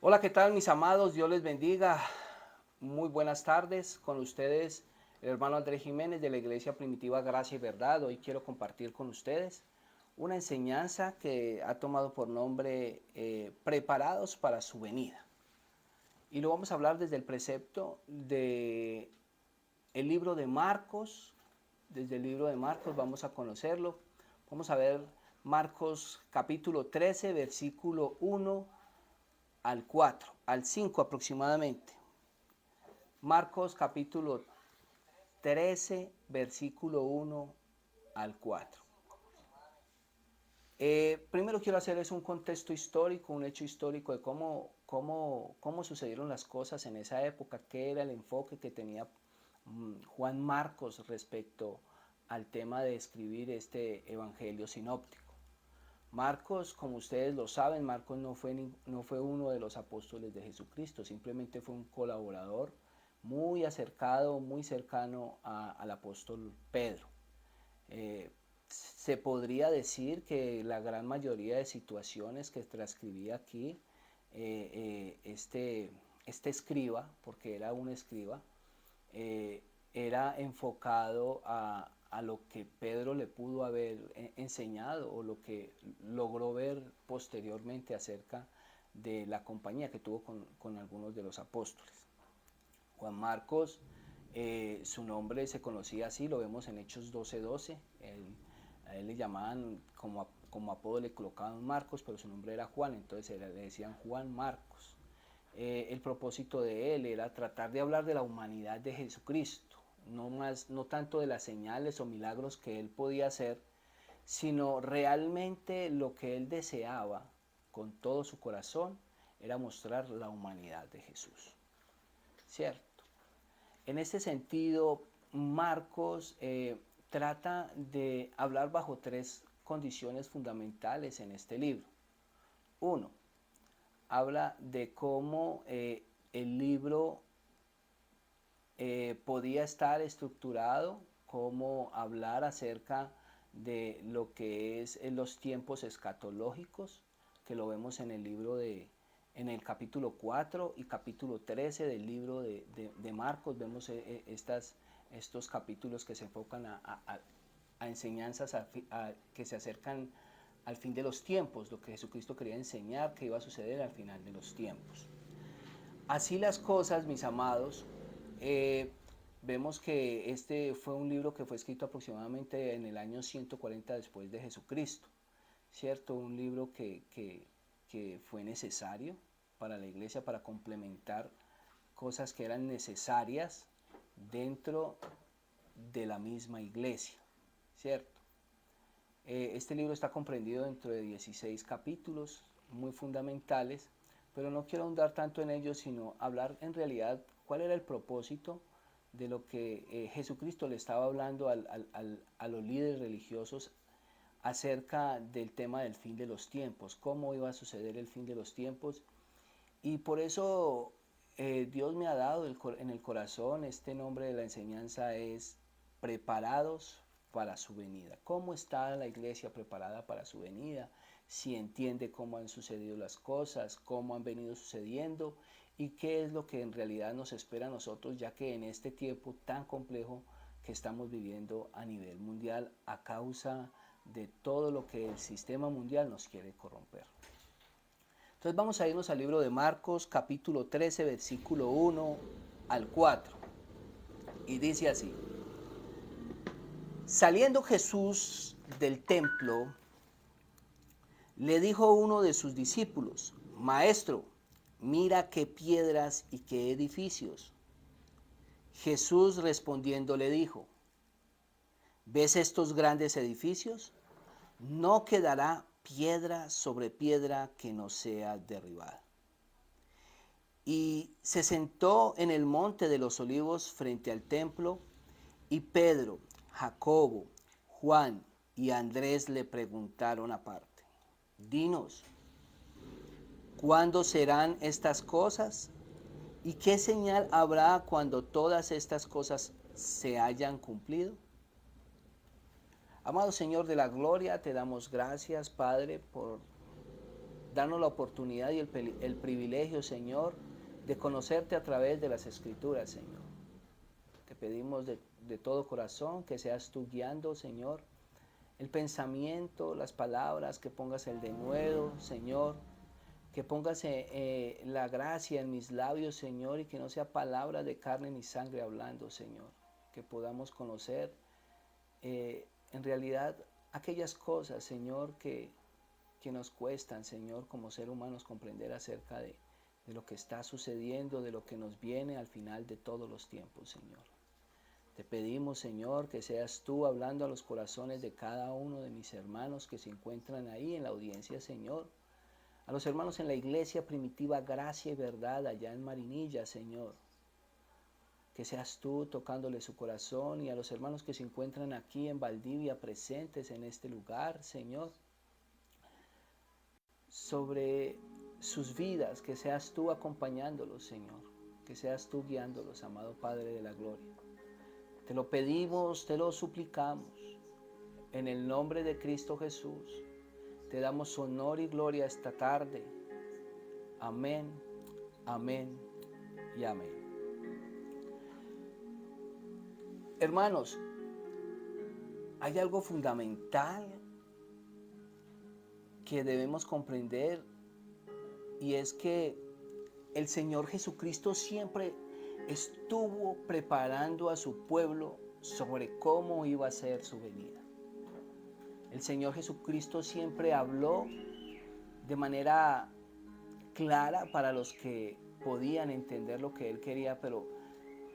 Hola, ¿qué tal mis amados? Dios les bendiga. Muy buenas tardes. Con ustedes el hermano Andrés Jiménez de la Iglesia Primitiva Gracia y Verdad. Hoy quiero compartir con ustedes una enseñanza que ha tomado por nombre Preparados para su venida. Y lo vamos a hablar desde el precepto de el libro de Marcos. Desde el libro de Marcos vamos a conocerlo. Vamos a ver Marcos capítulo 13, versículo 1 al 4, al 5 aproximadamente. Marcos capítulo 13, versículo 1 al 4. Primero quiero hacerles un contexto histórico, un hecho histórico de cómo sucedieron las cosas en esa época, qué era el enfoque que tenía Juan Marcos respecto al tema de escribir este evangelio sinóptico. Marcos, como ustedes lo saben, Marcos no fue uno de los apóstoles de Jesucristo, simplemente fue un colaborador muy acercado, muy cercano al apóstol Pedro. Eh, Se podría decir que la gran mayoría de situaciones que transcribía aquí este escriba, porque era un escriba, eh, era enfocado a lo que Pedro le pudo haber enseñado o lo que logró ver posteriormente acerca de la compañía que tuvo con algunos de los apóstoles. Juan Marcos, su nombre se conocía así, lo vemos en Hechos 12:12. A él le llamaban, como apodo le colocaban Marcos, pero su nombre era Juan, entonces le decían Juan Marcos. El propósito de él era tratar de hablar de la humanidad de Jesucristo, no tanto de las señales o milagros que él podía hacer, sino realmente lo que él deseaba con todo su corazón era mostrar la humanidad de Jesús, ¿cierto? En este sentido, Marcos trata de hablar bajo tres condiciones fundamentales en este libro. Uno, habla de cómo el libro podía estar estructurado, cómo hablar acerca de lo que es los tiempos escatológicos, que lo vemos en el libro en el capítulo 4 y capítulo 13 del libro de Marcos. Vemos estos capítulos que se enfocan a enseñanzas que se acercan al fin de los tiempos, lo que Jesucristo quería enseñar que iba a suceder al final de los tiempos. Así las cosas, mis amados, eh, vemos que este fue un libro que fue escrito aproximadamente en el año 140 después de Jesucristo, ¿cierto? Un libro que fue necesario para la iglesia para complementar cosas que eran necesarias dentro de la misma iglesia, ¿cierto? Este libro está comprendido dentro de 16 capítulos muy fundamentales, pero no quiero ahondar tanto en ellos, sino hablar en realidad cuál era el propósito de lo que Jesucristo le estaba hablando a los líderes religiosos acerca del tema del fin de los tiempos, cómo iba a suceder el fin de los tiempos. Y por eso Dios me ha dado en el corazón este nombre de la enseñanza es preparados para su venida. ¿Cómo está la iglesia preparada para su venida? Si entiende cómo han sucedido las cosas, cómo han venido sucediendo y qué es lo que en realidad nos espera a nosotros, ya que en este tiempo tan complejo que estamos viviendo a nivel mundial a causa de todo lo que el sistema mundial nos quiere corromper. Entonces vamos a irnos al libro de Marcos capítulo 13 versículo 1 al 4 y dice así: Saliendo Jesús del templo, le dijo uno de sus discípulos: Maestro, mira qué piedras y qué edificios. Jesús respondiendo le dijo: ¿Ves estos grandes edificios? No quedará piedra sobre piedra que no sea derribada. Y se sentó en el monte de los olivos frente al templo, y Pedro, Jacobo, Juan y Andrés le preguntaron aparte: Dinos, ¿cuándo serán estas cosas? ¿Y qué señal habrá cuando todas estas cosas se hayan cumplido? Amado Señor de la gloria, te damos gracias, Padre, por darnos la oportunidad y el privilegio, Señor, de conocerte a través de las Escrituras, Señor. Te pedimos de todo corazón que seas tú guiando, Señor, el pensamiento, las palabras, que pongas el denuedo, Señor, que pongas la gracia en mis labios, Señor, y que no sea palabra de carne ni sangre hablando, Señor, que podamos conocer en realidad aquellas cosas, Señor, que nos cuestan, Señor, como ser humanos comprender acerca de lo que está sucediendo, de lo que nos viene al final de todos los tiempos, Señor. Te pedimos, Señor, que seas tú hablando a los corazones de cada uno de mis hermanos que se encuentran ahí en la audiencia, Señor. A los hermanos en la iglesia primitiva Gracia y Verdad allá en Marinilla, Señor. Que seas tú tocándole su corazón, y a los hermanos que se encuentran aquí en Valdivia presentes en este lugar, Señor. Sobre sus vidas, que seas tú acompañándolos, Señor. Que seas tú guiándolos, amado Padre de la Gloria. Te lo pedimos, te lo suplicamos, en el nombre de Cristo Jesús. Te damos honor y gloria esta tarde. Amén, amén y amén. Hermanos, hay algo fundamental que debemos comprender, y es que el Señor Jesucristo siempre estuvo preparando a su pueblo sobre cómo iba a ser su venida. El Señor Jesucristo siempre habló de manera clara para los que podían entender lo que Él quería, pero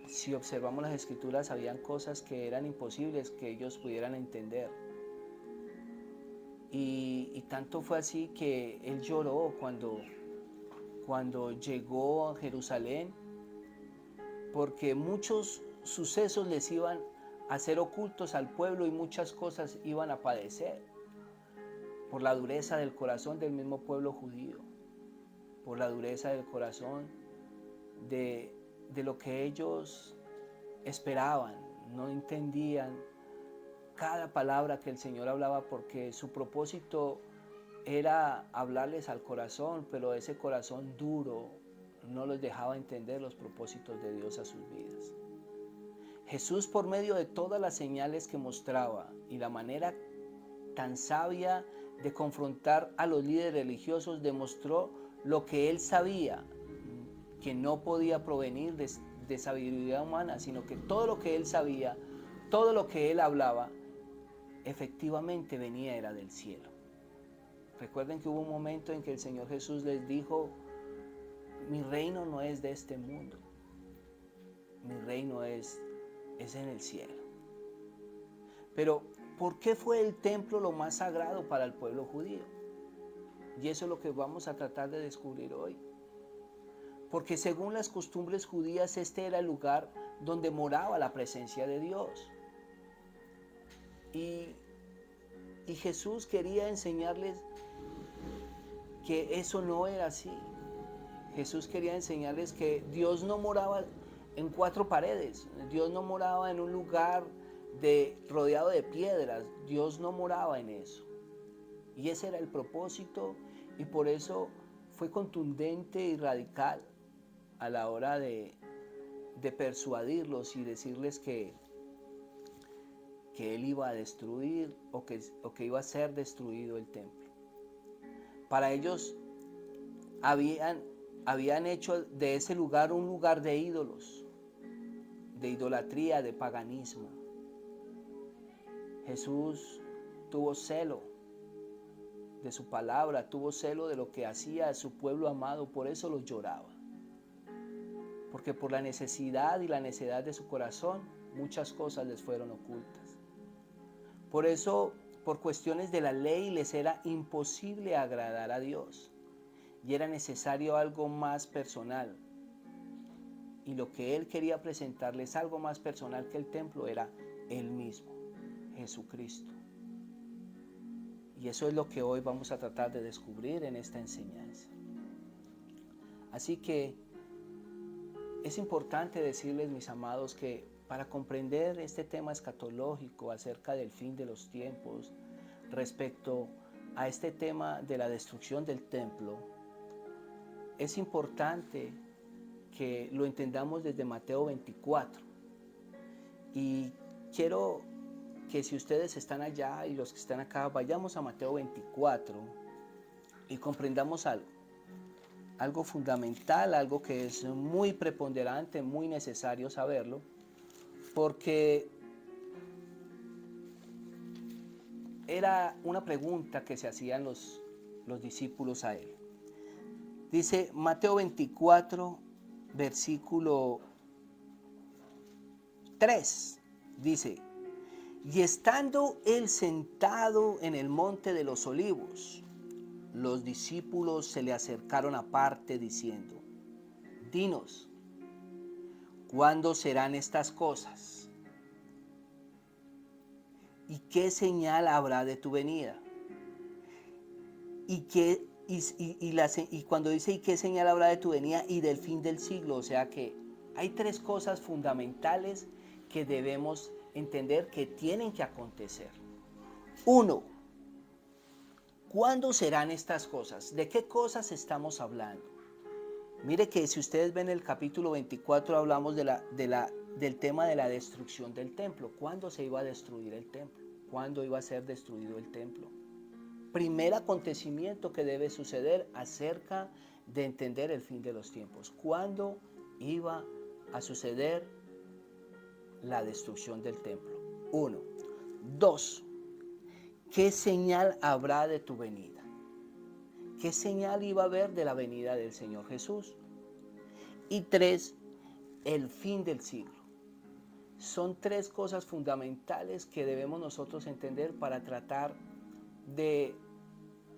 si observamos las Escrituras, habían cosas que eran imposibles que ellos pudieran entender. Y tanto fue así que Él lloró cuando llegó a Jerusalén, porque muchos sucesos les iban a ser ocultos al pueblo y muchas cosas iban a padecer por la dureza del corazón del mismo pueblo judío, por la dureza del corazón de lo que ellos esperaban. No entendían cada palabra que el Señor hablaba, porque su propósito era hablarles al corazón, pero ese corazón duro no les dejaba entender los propósitos de Dios a sus vidas. Jesús, por medio de todas las señales que mostraba y la manera tan sabia de confrontar a los líderes religiosos, demostró lo que Él sabía, que no podía provenir de sabiduría humana, sino que todo lo que Él sabía, todo lo que Él hablaba, efectivamente venía era del cielo. Recuerden que hubo un momento en que el Señor Jesús les dijo: mi reino no es de este mundo, mi reino es en el cielo. Pero ¿por qué fue el templo lo más sagrado para el pueblo judío? Y eso es lo que vamos a tratar de descubrir hoy. Porque según las costumbres judías, este era el lugar donde moraba la presencia de Dios. Y Jesús quería enseñarles que eso no era así. Jesús quería enseñarles que Dios no moraba en cuatro paredes. Dios no moraba en un lugar rodeado de piedras. Dios no moraba en eso. Y ese era el propósito, y por eso fue contundente y radical a la hora de persuadirlos y decirles que Él iba a destruir o que iba a ser destruido el templo. Para ellos habían hecho de ese lugar un lugar de ídolos, de idolatría, de paganismo. Jesús tuvo celo de su palabra, tuvo celo de lo que hacía a su pueblo amado, por eso los lloraba. Porque por la necesidad y la necedad de su corazón, muchas cosas les fueron ocultas. Por eso, por cuestiones de la ley, les era imposible agradar a Dios. Y era necesario algo más personal. Y lo que Él quería presentarles, algo más personal que el templo, era Él mismo, Jesucristo. Y eso es lo que hoy vamos a tratar de descubrir en esta enseñanza. Así que es importante decirles, mis amados, que para comprender este tema escatológico acerca del fin de los tiempos, respecto a este tema de la destrucción del templo, es importante que lo entendamos desde Mateo 24. Y quiero que si ustedes están allá y los que están acá, vayamos a Mateo 24 y comprendamos algo fundamental, algo que es muy preponderante, muy necesario saberlo, porque era una pregunta que se hacían los discípulos a él. Dice Mateo 24, versículo 3, dice: y estando él sentado en el monte de los olivos, los discípulos se le acercaron aparte diciendo: dinos, ¿cuándo serán estas cosas? ¿Y qué señal habrá de tu venida? Y cuando dice ¿y qué señal habrá de tu venida y del fin del siglo? O sea que hay tres cosas fundamentales que debemos entender que tienen que acontecer. Uno, ¿cuándo serán estas cosas? ¿De qué cosas estamos hablando? Mire que si ustedes ven el capítulo 24 hablamos del tema de la destrucción del templo. ¿Cuándo se iba a destruir el templo? ¿Cuándo iba a ser destruido el templo? Primer acontecimiento que debe suceder acerca de entender el fin de los tiempos. ¿Cuándo iba a suceder la destrucción del templo? 1. 2. ¿Qué señal habrá de tu venida? ¿Qué señal iba a haber de la venida del Señor Jesús? Y 3. El fin del siglo. Son tres cosas fundamentales que debemos nosotros entender para tratar de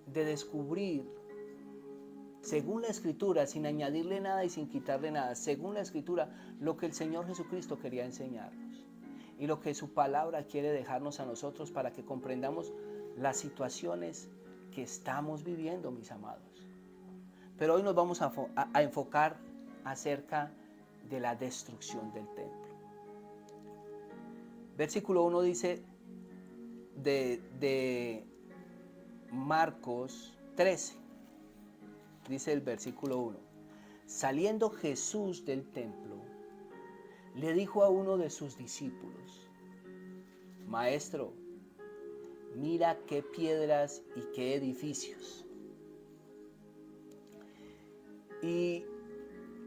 descubrir, según la Escritura, sin añadirle nada y sin quitarle nada, según la Escritura, lo que el Señor Jesucristo quería enseñarnos y lo que su palabra quiere dejarnos a nosotros para que comprendamos las situaciones que estamos viviendo, mis amados. Pero hoy nos vamos a enfocar acerca de la destrucción del templo. Versículo 1 dice de Marcos 13, dice el versículo 1: saliendo Jesús del templo, le dijo a uno de sus discípulos: Maestro, mira qué piedras y qué edificios. Y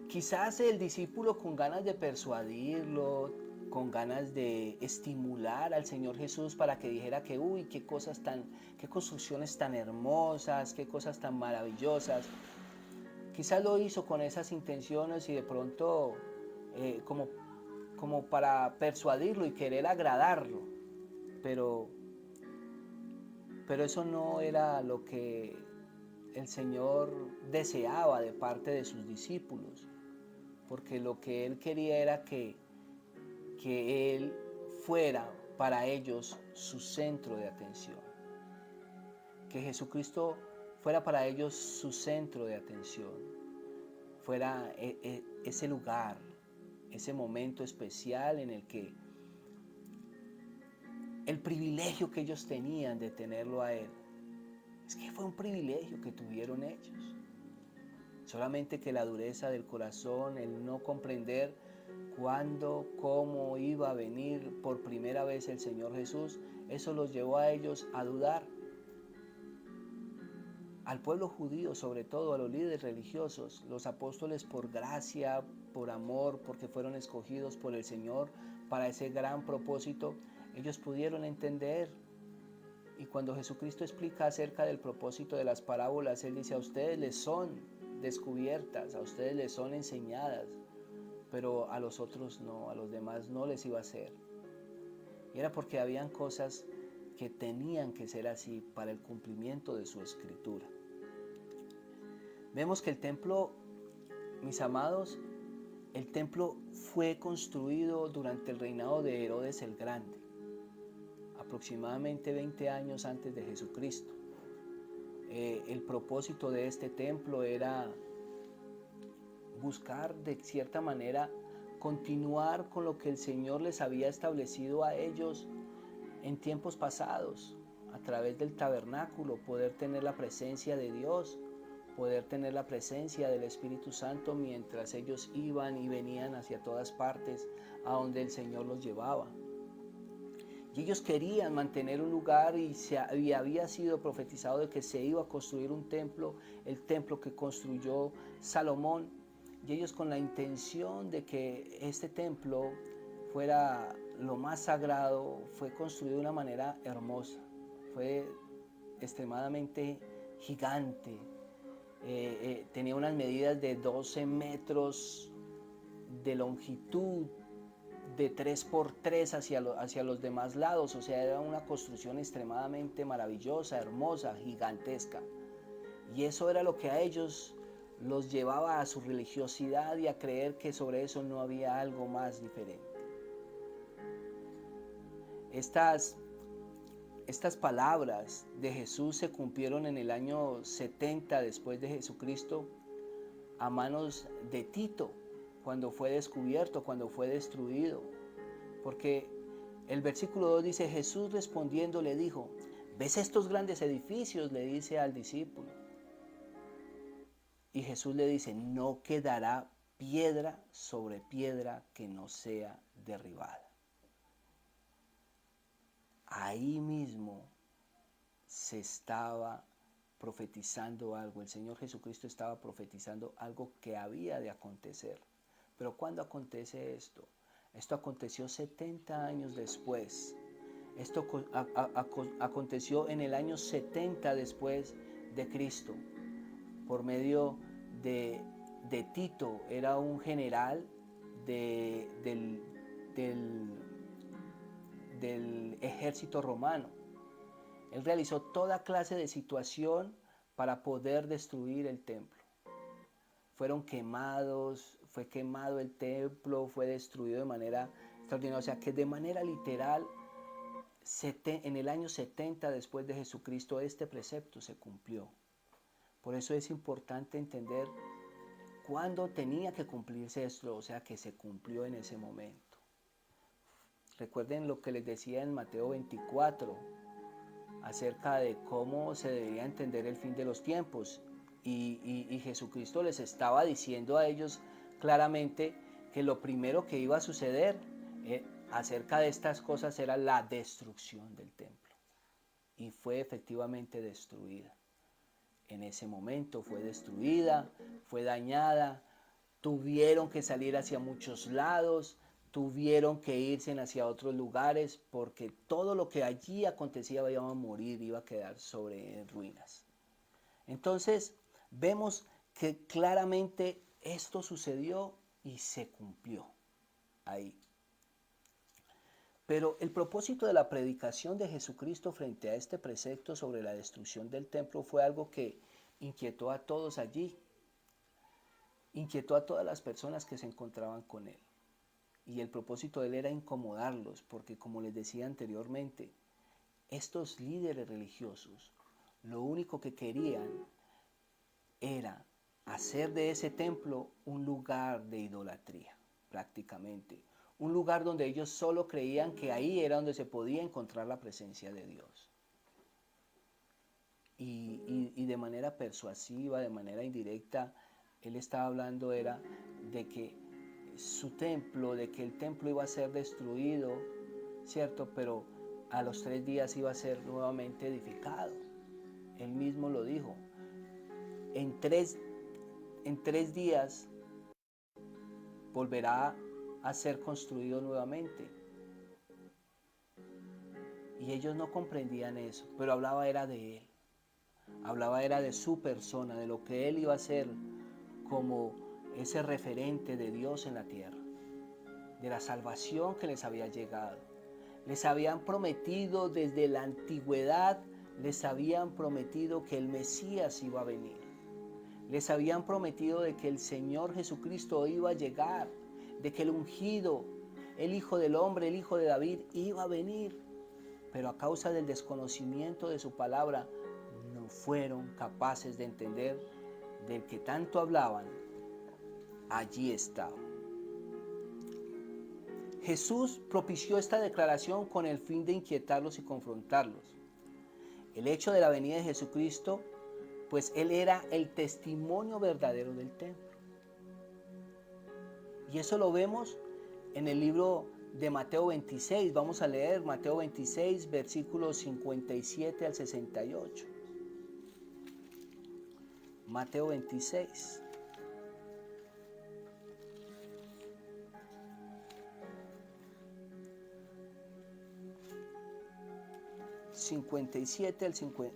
quizás el discípulo, con ganas de persuadirlo, con ganas de estimular al Señor Jesús para que dijera que uy, qué construcciones tan hermosas, qué cosas tan maravillosas, quizás lo hizo con esas intenciones y de pronto como para persuadirlo y querer agradarlo, pero eso no era lo que el Señor deseaba de parte de sus discípulos, porque lo que Él quería era que Él fuera para ellos su centro de atención, que Jesucristo fuera para ellos su centro de atención, fuera ese lugar, ese momento especial en el que el privilegio que ellos tenían de tenerlo a Él, es que fue un privilegio que tuvieron ellos. Solamente que la dureza del corazón, el no comprender cuándo, cómo iba a venir por primera vez el Señor Jesús, eso los llevó a ellos a dudar. Al pueblo judío, sobre todo a los líderes religiosos, los apóstoles, por gracia, por amor, porque fueron escogidos por el Señor para ese gran propósito, ellos pudieron entender. Y cuando Jesucristo explica acerca del propósito de las parábolas, Él dice: a ustedes les son descubiertas, a ustedes les son enseñadas, pero a los otros no, a los demás no les iba a ser. Y era porque habían cosas que tenían que ser así para el cumplimiento de su escritura. Vemos que el templo, mis amados, el templo fue construido durante el reinado de Herodes el Grande, aproximadamente 20 años antes de Jesucristo. El propósito de este templo era buscar de cierta manera continuar con lo que el Señor les había establecido a ellos en tiempos pasados, a través del tabernáculo, poder tener la presencia de Dios, poder tener la presencia del Espíritu Santo mientras ellos iban y venían hacia todas partes a donde el Señor los llevaba. Y ellos querían mantener un lugar y había sido profetizado de que se iba a construir un templo, el templo que construyó Salomón. Y ellos con la intención de que este templo fuera lo más sagrado, fue construido de una manera hermosa. Fue extremadamente gigante. Tenía unas medidas de 12 metros de longitud, de 3 por 3 hacia los demás lados. O sea, era una construcción extremadamente maravillosa, hermosa, gigantesca. Y eso era lo que a ellos los llevaba a su religiosidad y a creer que sobre eso no había algo más diferente. Estas palabras de Jesús se cumplieron en el año 70 después de Jesucristo a manos de Tito, cuando fue descubierto, cuando fue destruido. Porque el versículo 2 dice, Jesús respondiendo le dijo, ¿ves estos grandes edificios? Le dice al discípulo. Y Jesús le dice, no quedará piedra sobre piedra que no sea derribada. Ahí mismo se estaba profetizando algo. El Señor Jesucristo estaba profetizando algo que había de acontecer. Pero ¿cuándo acontece esto? Esto aconteció 70 años después. Esto aconteció en el año 70 después de Cristo. Por medio de Tito, era un general del ejército romano. Él realizó toda clase de situación para poder destruir el templo. Fueron quemados, fue quemado el templo, fue destruido de manera extraordinaria. O sea que de manera literal, en el año 70 después de Jesucristo, este precepto se cumplió. Por eso es importante entender cuándo tenía que cumplirse esto, o sea que se cumplió en ese momento. Recuerden lo que les decía en Mateo 24 acerca de cómo se debería entender el fin de los tiempos. Y Jesucristo les estaba diciendo a ellos claramente que lo primero que iba a suceder acerca de estas cosas era la destrucción del templo. Y fue efectivamente destruida. En ese momento fue destruida, fue dañada, tuvieron que salir hacia muchos lados, tuvieron que irse hacia otros lugares porque todo lo que allí acontecía iba a morir, iba a quedar sobre ruinas. Entonces vemos que claramente esto sucedió y se cumplió ahí. Pero el propósito de la predicación de Jesucristo frente a este precepto sobre la destrucción del templo fue algo que inquietó a todos allí, inquietó a todas las personas que se encontraban con él. Y el propósito de él era incomodarlos, porque como les decía anteriormente, estos líderes religiosos lo único que querían era hacer de ese templo un lugar de idolatría, prácticamente. Un lugar donde ellos solo creían que ahí era donde se podía encontrar la presencia de Dios. Y de manera persuasiva, de manera indirecta, él estaba hablando era de que su templo, de que el templo iba a ser destruido, ¿cierto? Pero a los 3 días iba a ser nuevamente edificado. Él mismo lo dijo. En tres días volverá a ser construido nuevamente. Y ellos no comprendían eso, pero hablaba era de él. Hablaba era de su persona, de lo que él iba a ser como ese referente de Dios en la tierra, de la salvación que les había llegado. Les habían prometido desde la antigüedad, les habían prometido que el Mesías iba a venir. Les habían prometido de que el Señor Jesucristo iba a llegar, de que el ungido, el Hijo del Hombre, el Hijo de David, iba a venir. Pero a causa del desconocimiento de su palabra, no fueron capaces de entender del que tanto hablaban. Allí estaba. Jesús propició esta declaración con el fin de inquietarlos y confrontarlos. El hecho de la venida de Jesucristo, pues Él era el testimonio verdadero del templo. Y eso lo vemos en el libro de Mateo 26. Vamos a leer Mateo 26, versículos 57 al 68. Mateo 26.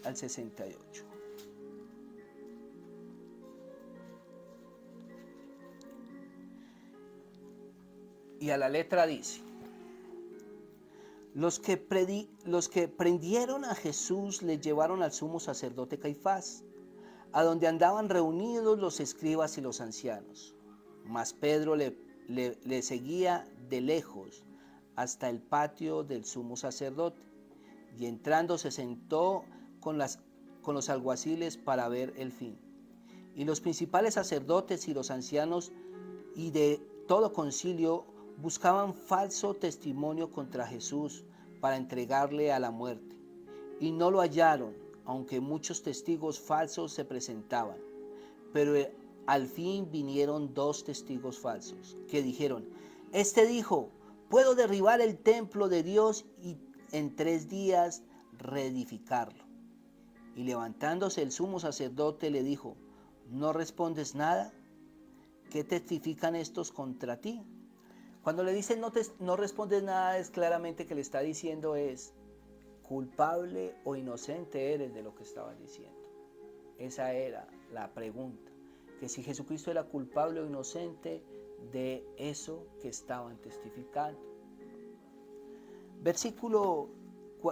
Al 68. Y a la letra dice: los que prendieron a Jesús le llevaron al sumo sacerdote Caifás, a donde andaban reunidos los escribas y los ancianos. Mas Pedro le seguía de lejos hasta el patio del sumo sacerdote, y entrando se sentó con los alguaciles para ver el fin. Y los principales sacerdotes y los ancianos y de todo concilio buscaban falso testimonio contra Jesús para entregarle a la muerte, y no lo hallaron, aunque muchos testigos falsos se presentaban. Pero al fin vinieron 2 testigos falsos, que dijeron: este dijo, puedo derribar el templo de Dios y en 3 días reedificarlo. Y levantándose el sumo sacerdote le dijo: ¿no respondes nada? ¿Qué testifican estos contra ti? Cuando le dicen no respondes nada, es claramente que le está diciendo es: culpable o inocente eres de lo que estabas diciendo. Esa era la pregunta, que si Jesucristo era culpable o inocente de eso que estaban testificando. Versículo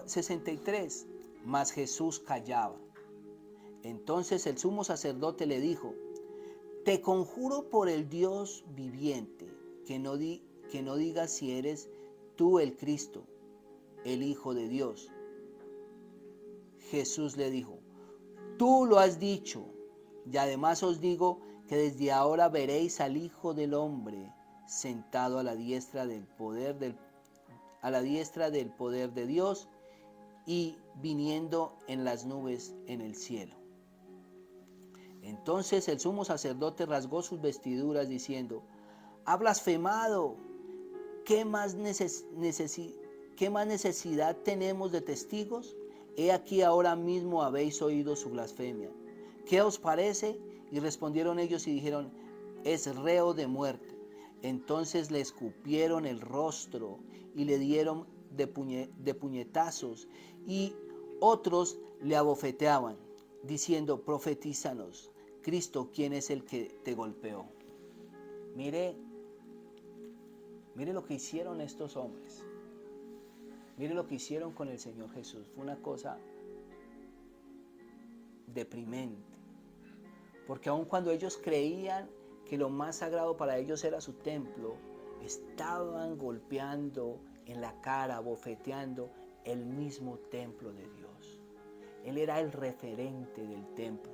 63, mas Jesús callaba. Entonces el sumo sacerdote le dijo: te conjuro por el Dios viviente, que no digas si eres tú el Cristo, el Hijo de Dios. Jesús le dijo: tú lo has dicho, y además os digo que desde ahora veréis al Hijo del Hombre sentado a la diestra del poder de Dios y viniendo en las nubes en el cielo. Entonces el sumo sacerdote rasgó sus vestiduras diciendo: ha blasfemado. ¿Qué más necesidad tenemos de testigos? He aquí ahora mismo habéis oído su blasfemia. ¿Qué os parece? Y respondieron ellos y dijeron: es reo de muerte. Entonces le escupieron el rostro y le dieron de puñetazos, y otros le abofeteaban, diciendo: profetízanos, Cristo, ¿quién es el que te golpeó? Mire lo que hicieron estos hombres. Mire lo que hicieron con el Señor Jesús. Fue una cosa deprimente. Porque aun cuando ellos creían que lo más sagrado para ellos era su templo, estaban golpeando en la cara, bofeteando el mismo templo de Dios. Él era el referente del templo.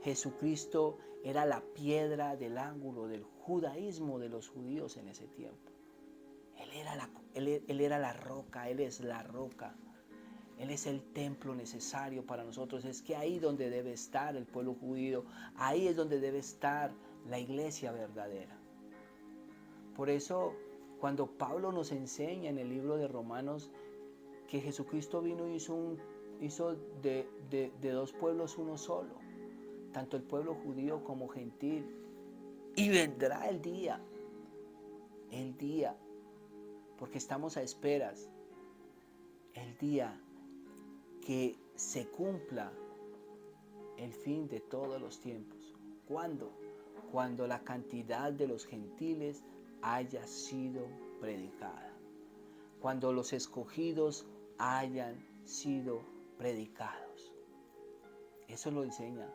Jesucristo era la piedra del ángulo del judaísmo de los judíos en ese tiempo. Él era la roca, Él es la roca. Él es el templo necesario para nosotros. Es que ahí donde debe estar el pueblo judío, ahí es donde debe estar la iglesia verdadera. Por eso, cuando Pablo nos enseña en el libro de Romanos que Jesucristo vino y hizo de 2 pueblos uno solo, tanto el pueblo judío como gentil, y vendrá el día, porque estamos a esperas, el día que se cumpla el fin de todos los tiempos. ¿Cuándo? Cuando la cantidad de los gentiles haya sido predicada. Cuando los escogidos hayan sido predicados. Eso lo enseña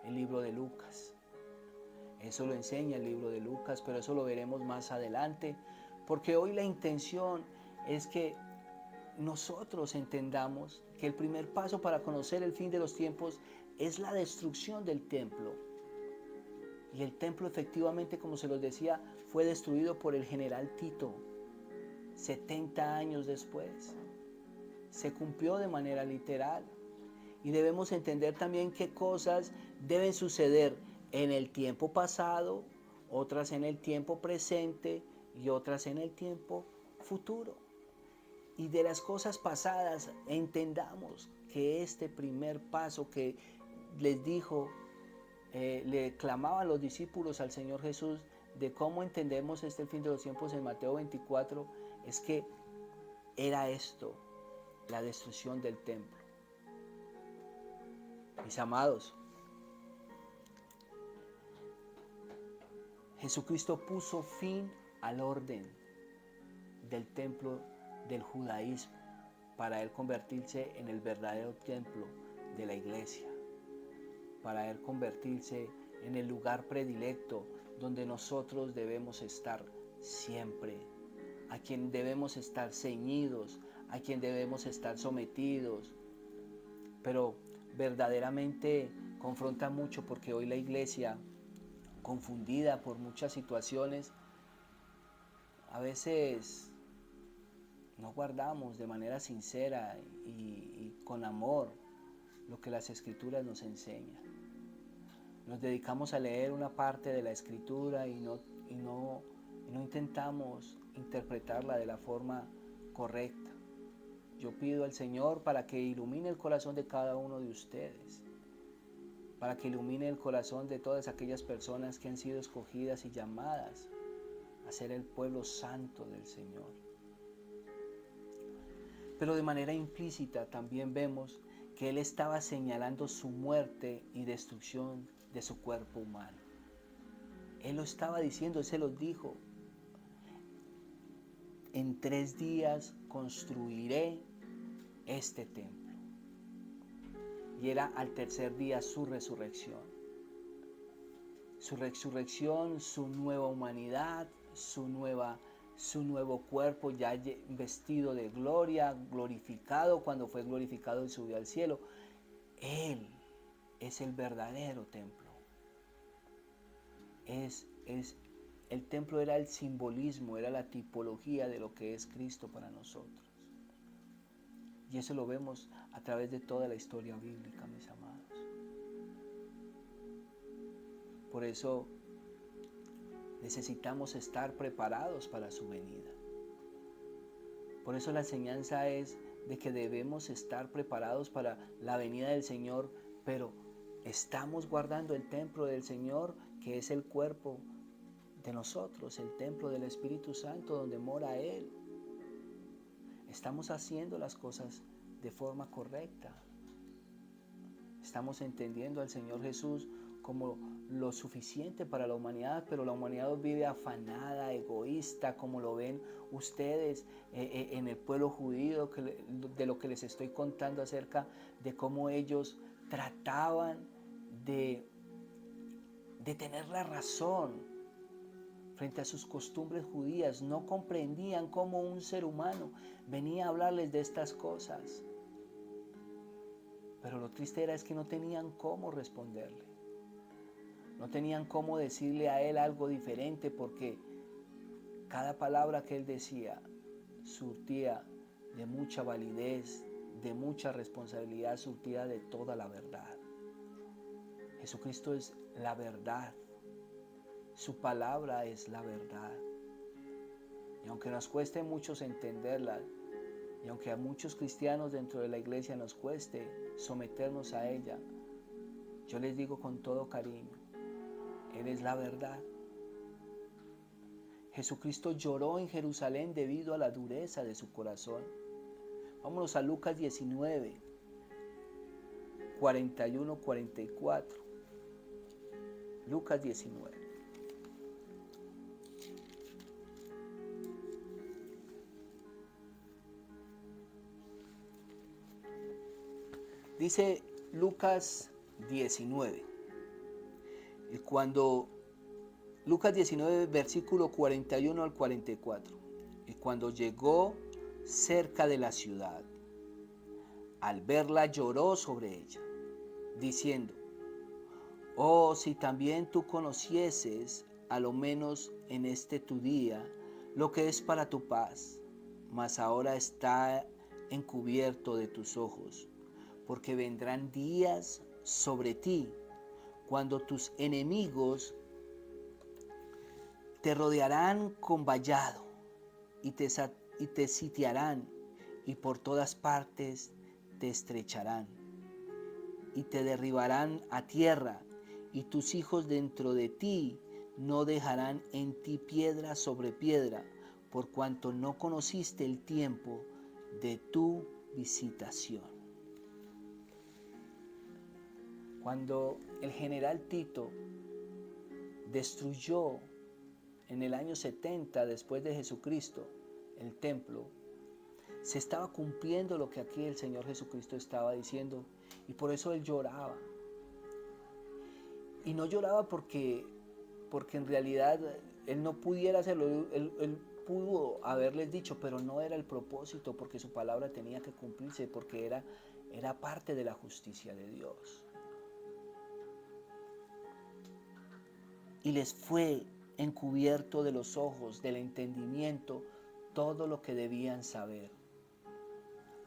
el libro de Lucas. Eso lo enseña el libro de Lucas, pero eso lo veremos más adelante, porque hoy la intención es que nosotros entendamos que el primer paso para conocer el fin de los tiempos es la destrucción del templo. Y el templo efectivamente, como se los decía, fue destruido por el general Tito 70 años después. Se cumplió de manera literal. Y debemos entender también qué cosas deben suceder en el tiempo pasado, otras en el tiempo presente y otras en el tiempo futuro. Y de las cosas pasadas entendamos que este primer paso que les dijo, le clamaban los discípulos al Señor Jesús de cómo entendemos este fin de los tiempos en Mateo 24, es que era esto, la destrucción del templo. Mis amados, Jesucristo puso fin al orden del templo del judaísmo para él convertirse en el verdadero templo de la iglesia, para él convertirse en el lugar predilecto donde nosotros debemos estar siempre, a quien debemos estar ceñidos, a quien debemos estar sometidos. Pero verdaderamente confronta mucho porque hoy la iglesia, confundida por muchas situaciones, a veces no guardamos de manera sincera y con amor lo que las escrituras nos enseñan. Nos dedicamos a leer una parte de la escritura y no intentamos interpretarla de la forma correcta. Yo pido al Señor para que ilumine el corazón de cada uno de ustedes, para que ilumine el corazón de todas aquellas personas que han sido escogidas y llamadas a ser el pueblo santo del Señor. Pero de manera implícita también vemos que Él estaba señalando su muerte y destrucción de su cuerpo humano. Él lo estaba diciendo, Él se los dijo: en 3 días construiré este templo. Y era al tercer día su resurrección. Su resurrección, su nueva humanidad, su nuevo cuerpo ya vestido de gloria, glorificado. Cuando fue glorificado y subió al cielo. Él es el verdadero templo. El templo era el simbolismo, era la tipología de lo que es Cristo para nosotros. Y eso lo vemos a través de toda la historia bíblica, mis amados. Por eso necesitamos estar preparados para su venida. Por eso la enseñanza es de que debemos estar preparados para la venida del Señor, pero estamos guardando el templo del Señor, que es el cuerpo de nosotros, el templo del Espíritu Santo donde mora Él. Estamos haciendo las cosas de forma correcta. Estamos entendiendo al Señor Jesús como lo suficiente para la humanidad, pero la humanidad vive afanada, egoísta, como lo ven ustedes en el pueblo judío, de lo que les estoy contando acerca de cómo ellos trataban de tener la razón frente a sus costumbres judías. No comprendían cómo un ser humano venía a hablarles de estas cosas. Pero lo triste es que no tenían cómo responderle. No tenían cómo decirle a él algo diferente, porque cada palabra que él decía surtía de mucha validez, de mucha responsabilidad, surtía de toda la verdad. Jesucristo es la verdad. Su palabra es la verdad. Y aunque nos cueste mucho entenderla, y aunque a muchos cristianos dentro de la iglesia nos cueste someternos a ella, yo les digo con todo cariño: Él es la verdad. Jesucristo lloró en Jerusalén debido a la dureza de su corazón. Vámonos a Lucas 19, 41, 44. Lucas 19. Dice Lucas 19. Lucas 19, versículo 41 al 44. Y cuando llegó cerca de la ciudad, al verla lloró sobre ella, diciendo: oh, si también tú conocieses, a lo menos en este tu día, lo que es para tu paz, mas ahora está encubierto de tus ojos. porque vendrán días sobre ti cuando tus enemigos te rodearán con vallado y te sitiarán y por todas partes te estrecharán y te derribarán a tierra y tus hijos dentro de ti no dejarán en ti piedra sobre piedra, por cuanto no conociste el tiempo de tu visitación. Cuando el general Tito destruyó en el año 70 después de Jesucristo el templo, se estaba cumpliendo lo que aquí el Señor Jesucristo estaba diciendo, y por eso él lloraba. Y no lloraba porque en realidad él no pudiera hacerlo, él pudo haberles dicho, pero no era el propósito, porque su palabra tenía que cumplirse, porque era parte de la justicia de Dios. Y les fue encubierto de los ojos, del entendimiento, todo lo que debían saber.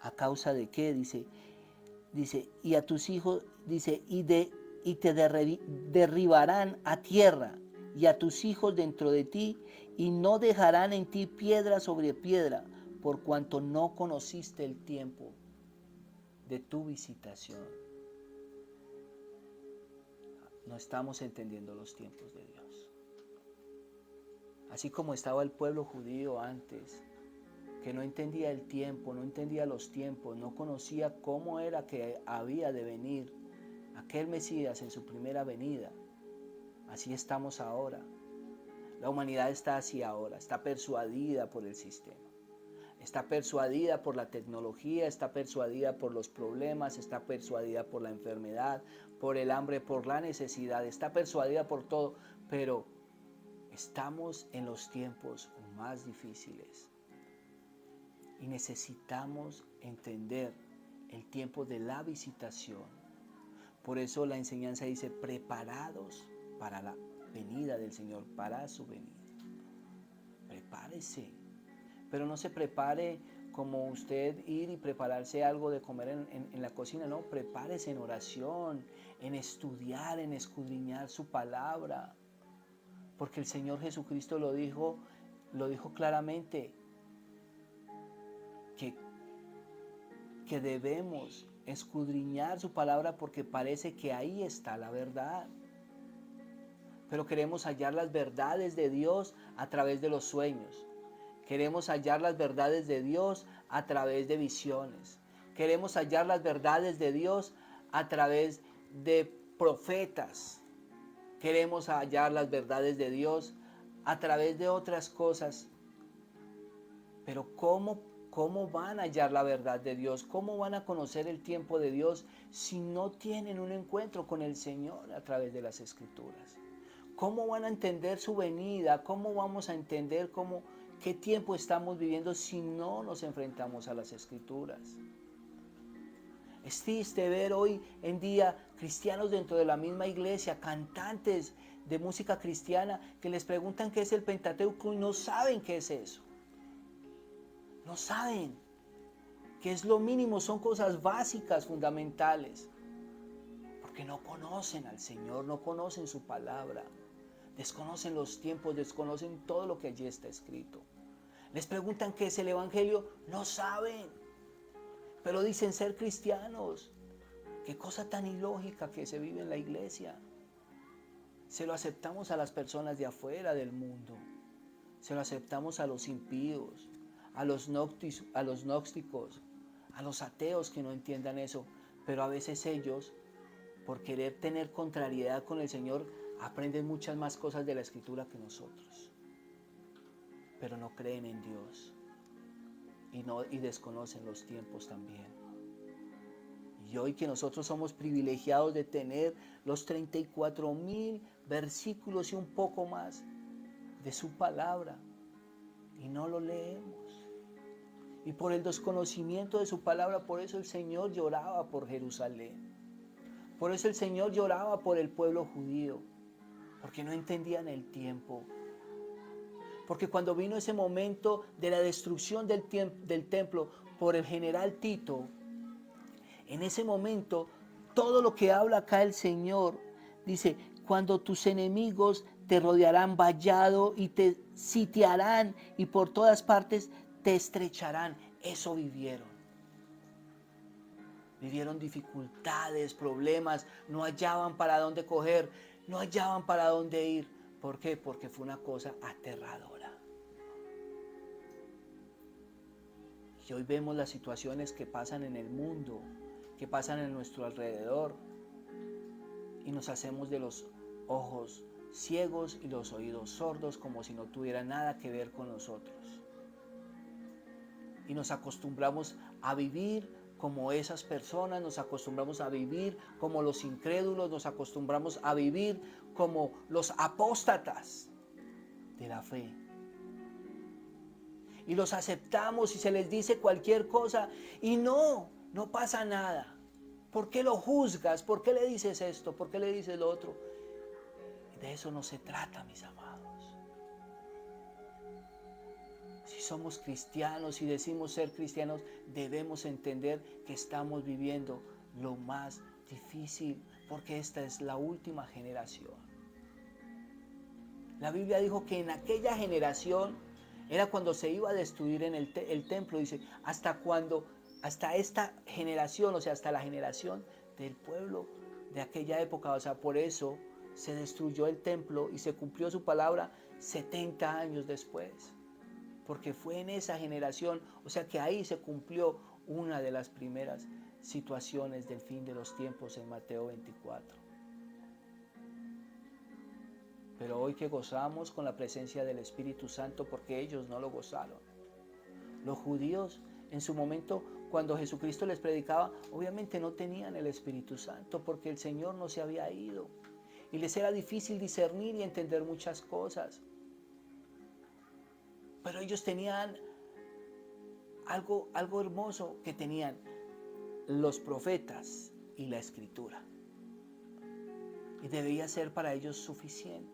¿A causa de qué? Dice, y a tus hijos, dice, y te derribarán a tierra, y a tus hijos dentro de ti, y no dejarán en ti piedra sobre piedra, por cuanto no conociste el tiempo de tu visitación. No estamos entendiendo los tiempos de Dios. Así como estaba el pueblo judío antes, que no entendía el tiempo, no entendía los tiempos, no conocía cómo era que había de venir aquel Mesías en su primera venida. Así estamos ahora. La humanidad está así ahora, está persuadida por el sistema. Está persuadida por la tecnología, está persuadida por los problemas, está persuadida por la enfermedad, por el hambre, por la necesidad, está persuadida por todo, pero estamos en los tiempos más difíciles y necesitamos entender el tiempo de la visitación. Por eso la enseñanza dice, preparados para la venida del Señor, para su venida. Prepárese. Pero no se prepare como usted ir y prepararse algo de comer en la cocina, no, prepárese en oración, en estudiar, en escudriñar su palabra, porque el Señor Jesucristo lo dijo claramente, que debemos escudriñar su palabra porque parece que ahí está la verdad. Pero queremos hallar las verdades de Dios a través de los sueños. Queremos hallar las verdades de Dios a través de visiones. Queremos hallar las verdades de Dios a través de profetas. Queremos hallar las verdades de Dios a través de otras cosas. Pero ¿cómo van a hallar la verdad de Dios? ¿Cómo van a conocer el tiempo de Dios si no tienen un encuentro con el Señor a través de las Escrituras? ¿Cómo van a entender su venida? ¿Cómo vamos a entender qué tiempo estamos viviendo si no nos enfrentamos a las Escrituras? Es triste ver hoy en día cristianos dentro de la misma iglesia, cantantes de música cristiana, que les preguntan qué es el Pentateuco y no saben qué es eso. No saben que es lo mínimo, son cosas básicas, fundamentales, porque no conocen al Señor, no conocen su palabra, desconocen los tiempos, desconocen todo lo que allí está escrito. Les preguntan qué es el Evangelio, no saben, pero dicen ser cristianos. Qué cosa tan ilógica que se vive en la iglesia. Se lo aceptamos a las personas de afuera del mundo, se lo aceptamos a los impíos, a los gnósticos, a los ateos que no entiendan eso, pero a veces ellos, por querer tener contrariedad con el Señor, aprenden muchas más cosas de la Escritura que nosotros, pero no creen en Dios y desconocen los tiempos también. Y hoy que nosotros somos privilegiados de tener los 34,000 versículos y un poco más de su palabra, y no lo leemos. Y por el desconocimiento de su palabra, por eso el Señor lloraba por Jerusalén. Por eso el Señor lloraba por el pueblo judío, porque no entendían el tiempo. Porque cuando vino ese momento de la destrucción del templo por el general Tito, En ese momento, todo lo que habla acá el Señor, dice, cuando tus enemigos te rodearán vallado y te sitiarán y por todas partes te estrecharán. Eso vivieron. Vivieron dificultades, problemas, no hallaban para dónde coger, no hallaban para dónde ir. ¿Por qué? Porque fue una cosa aterradora. Y hoy vemos las situaciones que pasan en el mundo, que pasan en nuestro alrededor, y nos hacemos de los ojos ciegos y los oídos sordos como si no tuviera nada que ver con nosotros. Y nos acostumbramos a vivir como esas personas, nos acostumbramos a vivir como los incrédulos, nos acostumbramos a vivir como los apóstatas de la fe. Y los aceptamos y se les dice cualquier cosa y no pasa nada. ¿Por qué lo juzgas? ¿Por qué le dices esto? ¿Por qué le dices lo otro? De eso no se trata, mis amados. Si somos cristianos y decimos ser cristianos, debemos entender que estamos viviendo lo más difícil, porque esta es la última generación. La Biblia dijo que en aquella generación era cuando se iba a destruir en el templo, dice, hasta esta generación, o sea, hasta la generación del pueblo de aquella época, o sea, por eso se destruyó el templo y se cumplió su palabra 70 años después, porque fue en esa generación, o sea que ahí se cumplió una de las primeras situaciones del fin de los tiempos en Mateo 24. Pero hoy que gozamos con la presencia del Espíritu Santo, porque ellos no lo gozaron. Los judíos en su momento, cuando Jesucristo les predicaba, obviamente no tenían el Espíritu Santo, porque el Señor no se había ido. Y les era difícil discernir y entender muchas cosas. Pero ellos tenían algo hermoso que tenían: los profetas y la Escritura. Y debía ser para ellos suficiente.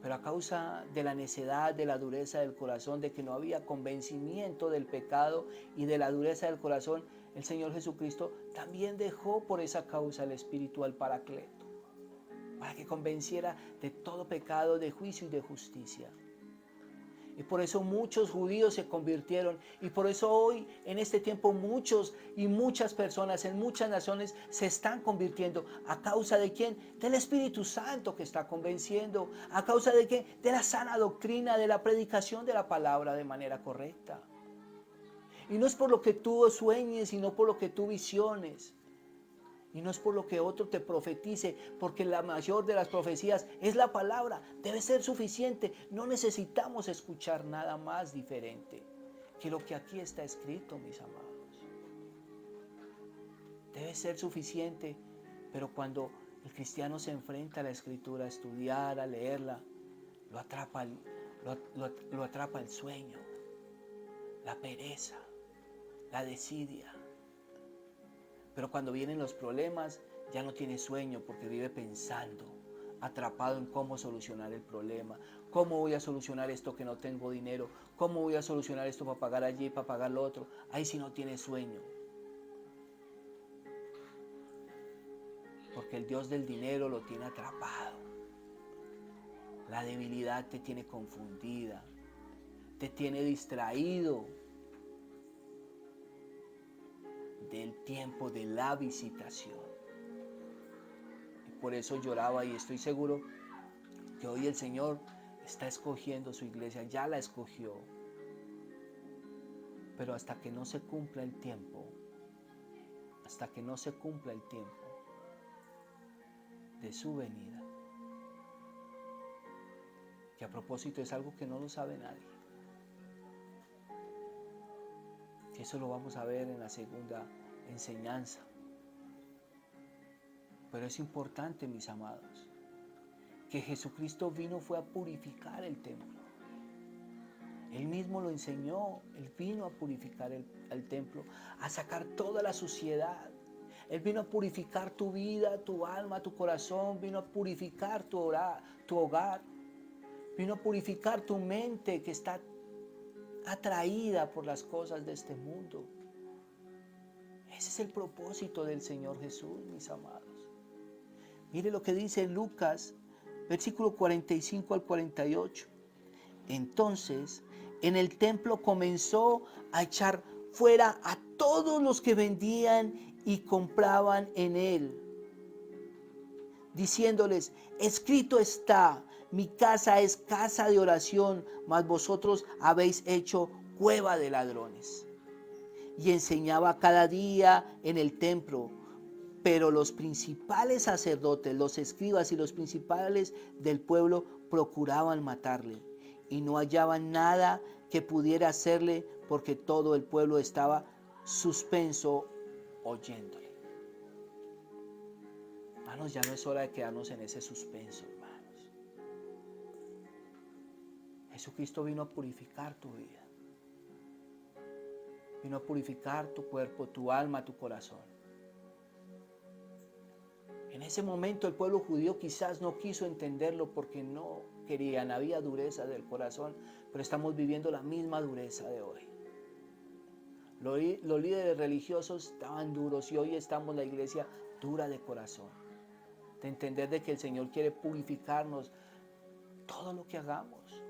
Pero a causa de la necedad, de la dureza del corazón, de que no había convencimiento del pecado y de la dureza del corazón, el Señor Jesucristo también dejó por esa causa el Espíritu al Paracleto, para que convenciera de todo pecado, de juicio y de justicia. Y por eso muchos judíos se convirtieron, y por eso hoy en este tiempo muchos y muchas personas en muchas naciones se están convirtiendo. ¿A causa de quién? Del Espíritu Santo que está convenciendo. ¿A causa de qué? De la sana doctrina, de la predicación de la palabra de manera correcta. Y no es por lo que tú sueñes, sino por lo que tú visiones. Y no es por lo que otro te profetice, porque la mayor de las profecías es la palabra. Debe ser suficiente. No necesitamos escuchar nada más diferente que lo que aquí está escrito, mis amados. Debe ser suficiente, pero cuando el cristiano se enfrenta a la Escritura, a estudiar, a leerla, lo atrapa el sueño, la pereza, la desidia. Pero cuando vienen los problemas, ya no tiene sueño porque vive pensando, atrapado en cómo solucionar el problema. ¿Cómo voy a solucionar esto que no tengo dinero? ¿Cómo voy a solucionar esto para pagar allí, para pagar lo otro? Ahí sí no tiene sueño. Porque el Dios del dinero lo tiene atrapado. La debilidad te tiene confundida, te tiene distraído del tiempo de la visitación. Y por eso lloraba, y estoy seguro que hoy el Señor está escogiendo su iglesia, ya la escogió. Pero hasta que no se cumpla el tiempo, de su venida, que a propósito es algo que no lo sabe nadie. Y eso lo vamos a ver en la segunda enseñanza. Pero es importante, mis amados, que Jesucristo fue a purificar el templo. Él mismo lo enseñó. Él vino a purificar el templo, a sacar toda la suciedad. Él vino a purificar tu vida, tu alma, tu corazón. Vino a purificar tu hogar. Vino a purificar tu mente que está atraída por las cosas de este mundo. Ese es el propósito del Señor Jesús, mis amados. Mire lo que dice Lucas, versículo 45 al 48. Entonces, en el templo comenzó a echar fuera a todos los que vendían y compraban en él, diciéndoles: escrito está, mi casa es casa de oración, mas vosotros habéis hecho cueva de ladrones. Y enseñaba cada día en el templo. Pero los principales sacerdotes, los escribas y los principales del pueblo procuraban matarle, y no hallaban nada que pudiera hacerle, porque todo el pueblo estaba suspenso oyéndole. Hermanos, ya no es hora de quedarnos en ese suspenso, hermanos. Jesucristo vino a purificar tu vida. Vino a purificar tu cuerpo, tu alma, tu corazón. En ese momento el pueblo judío quizás no quiso entenderlo porque no querían, había dureza del corazón, pero estamos viviendo la misma dureza de hoy. Los líderes religiosos estaban duros y hoy estamos la iglesia dura de corazón. De entender de que el Señor quiere purificarnos todo lo que hagamos.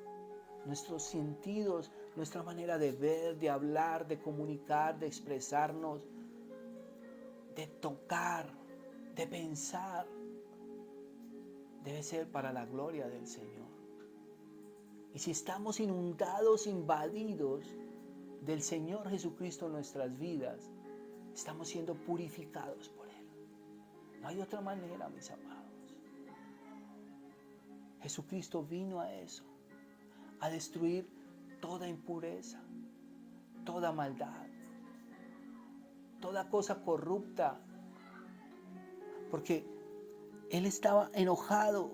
Nuestros sentidos, nuestra manera de ver, de hablar, de comunicar, de expresarnos, de tocar, de pensar, debe ser para la gloria del Señor. Y si estamos inundados, invadidos del Señor Jesucristo en nuestras vidas, estamos siendo purificados por Él. No hay otra manera, mis amados. Jesucristo vino a eso, a destruir toda impureza, toda maldad, toda cosa corrupta, porque Él estaba enojado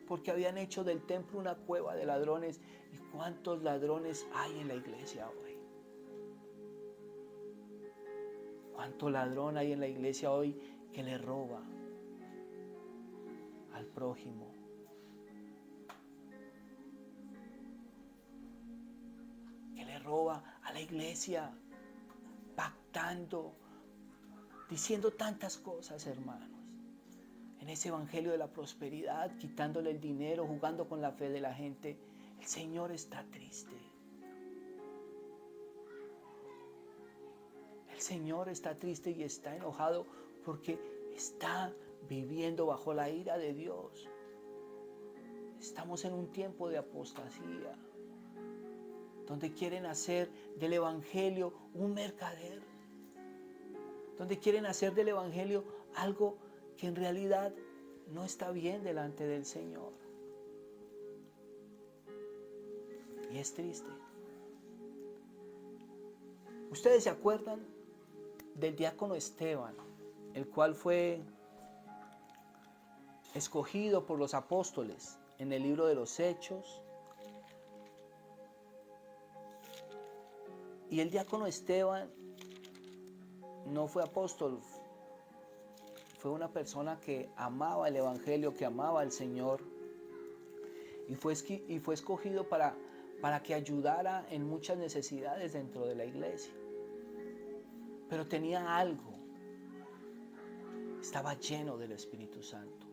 porque habían hecho del templo una cueva de ladrones. ¿Y cuántos ladrones hay en la iglesia hoy? ¿Cuánto ladrón hay en la iglesia hoy que le roba al prójimo? Que le roba a la iglesia, pactando, diciendo tantas cosas, hermanos. En ese evangelio de la prosperidad, quitándole el dinero, jugando con la fe de la gente. El Señor está triste. El Señor está triste y está enojado porque está viviendo bajo la ira de Dios. Estamos en un tiempo de apostasía, donde quieren hacer del evangelio un mercader, donde quieren hacer del evangelio algo que en realidad no está bien delante del Señor. Y es triste. ¿Ustedes se acuerdan del diácono Esteban, el cual fue escogido por los apóstoles en el libro de los Hechos? Y el diácono Esteban no fue apóstol, fue una persona que amaba el evangelio, que amaba al Señor, y fue escogido para que ayudara en muchas necesidades dentro de la iglesia. Pero tenía algo, estaba lleno del Espíritu Santo.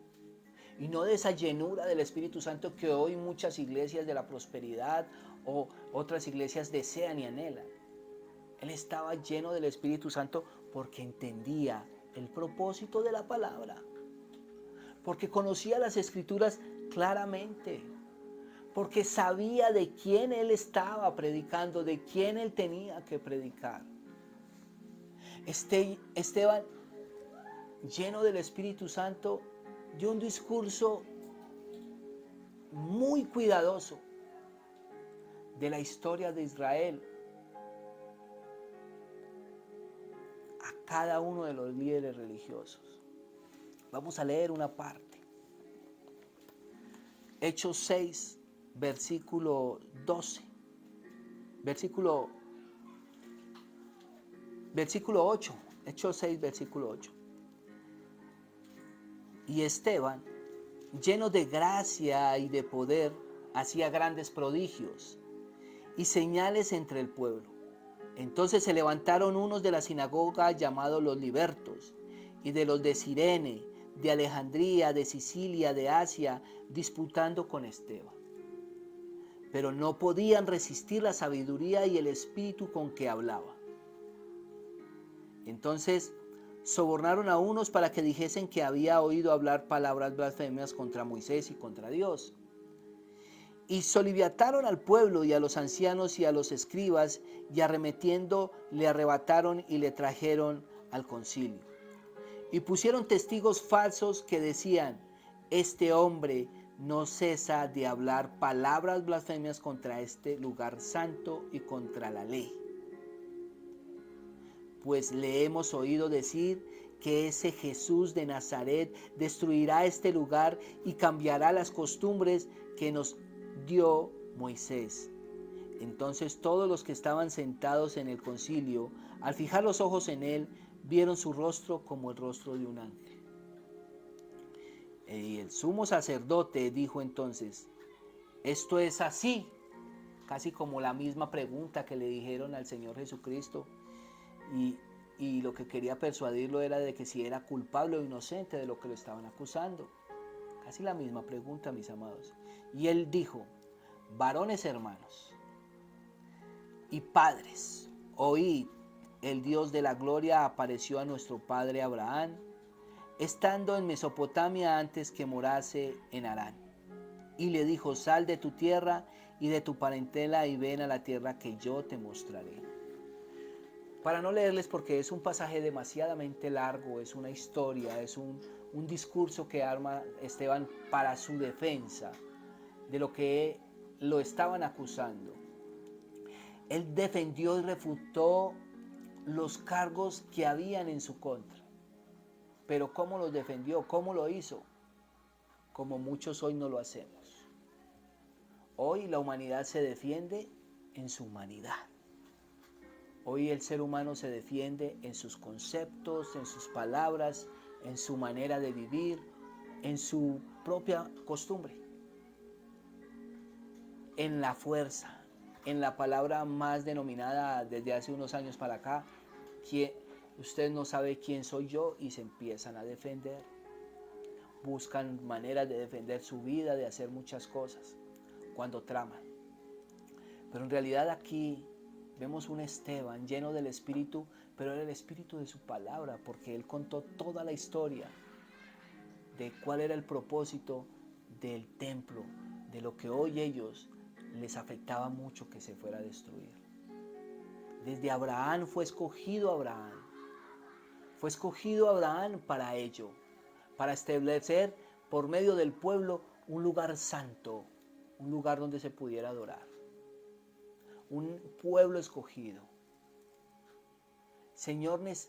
Y no de esa llenura del Espíritu Santo que hoy muchas iglesias de la prosperidad o otras iglesias desean y anhelan. Él estaba lleno del Espíritu Santo porque entendía el propósito de la palabra, porque conocía las Escrituras claramente, porque sabía de quién él estaba predicando, de quién él tenía que predicar. Esteban, lleno del Espíritu Santo, dio un discurso muy cuidadoso de la historia de Israel a cada uno de los líderes religiosos. Vamos a leer una parte. Hechos 6, versículo 12. Versículo 8. Hechos 6, versículo 8. Y Esteban, lleno de gracia y de poder, hacía grandes prodigios y señales entre el pueblo. Entonces se levantaron unos de la sinagoga llamados los libertos, y de los de Cirene, de Alejandría, de Sicilia, de Asia, disputando con Esteban. Pero no podían resistir la sabiduría y el espíritu con que hablaba. Entonces sobornaron a unos para que dijesen que había oído hablar palabras blasfemias contra Moisés y contra Dios. Y soliviataron al pueblo y a los ancianos y a los escribas, y arremetiendo le arrebataron y le trajeron al concilio. Y pusieron testigos falsos que decían: este hombre no cesa de hablar palabras blasfemias contra este lugar santo y contra la ley. Pues le hemos oído decir que ese Jesús de Nazaret destruirá este lugar y cambiará las costumbres que nos dio Moisés. Entonces todos los que estaban sentados en el concilio, al fijar los ojos en él, vieron su rostro como el rostro de un ángel. Y el sumo sacerdote dijo entonces: esto es así, casi como la misma pregunta que le dijeron al Señor Jesucristo, y lo que quería persuadirlo era de que si era culpable o inocente de lo que lo estaban acusando. Casi la misma pregunta, mis amados. Y él dijo: varones hermanos y padres, oíd, el Dios de la gloria apareció a nuestro padre Abraham, estando en Mesopotamia antes que morase en Harán. Y le dijo: sal de tu tierra y de tu parentela y ven a la tierra que yo te mostraré. Para no leerles, porque es un pasaje demasiadamente largo, es una historia, es un discurso que arma Esteban para su defensa de lo que lo estaban acusando. Él defendió y refutó los cargos que habían en su contra. Pero ¿cómo los defendió? ¿Cómo lo hizo? Como muchos hoy no lo hacemos. Hoy la humanidad se defiende en su humanidad. Hoy el ser humano se defiende en sus conceptos, en sus palabras, en su manera de vivir, en su propia costumbre, en la fuerza, en la palabra más denominada desde hace unos años para acá, que usted no sabe quién soy yo, y se empiezan a defender. Buscan maneras de defender su vida, de hacer muchas cosas, cuando traman. Pero en realidad aquí vemos un Esteban lleno del Espíritu, pero era el Espíritu de su palabra, porque él contó toda la historia de cuál era el propósito del templo, de lo que hoy ellos les afectaba mucho que se fuera a destruir. Desde Abraham fue escogido Abraham para ello, para establecer por medio del pueblo un lugar santo, un lugar donde se pudiera adorar. Un pueblo escogido.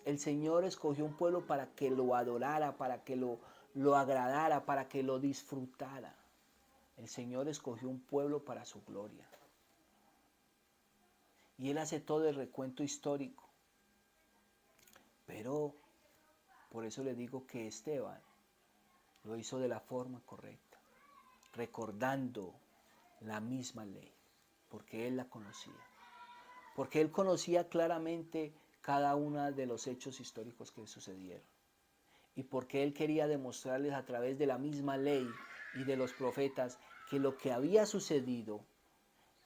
El Señor escogió un pueblo para que lo adorara, para que lo agradara, para que lo disfrutara. El Señor escogió un pueblo para su gloria. Y Él hace todo el recuento histórico. Pero por eso le digo que Esteban lo hizo de la forma correcta, recordando la misma ley, porque él la conocía. Porque él conocía claramente cada uno de los hechos históricos que sucedieron. Y porque él quería demostrarles a través de la misma ley y de los profetas que lo que había sucedido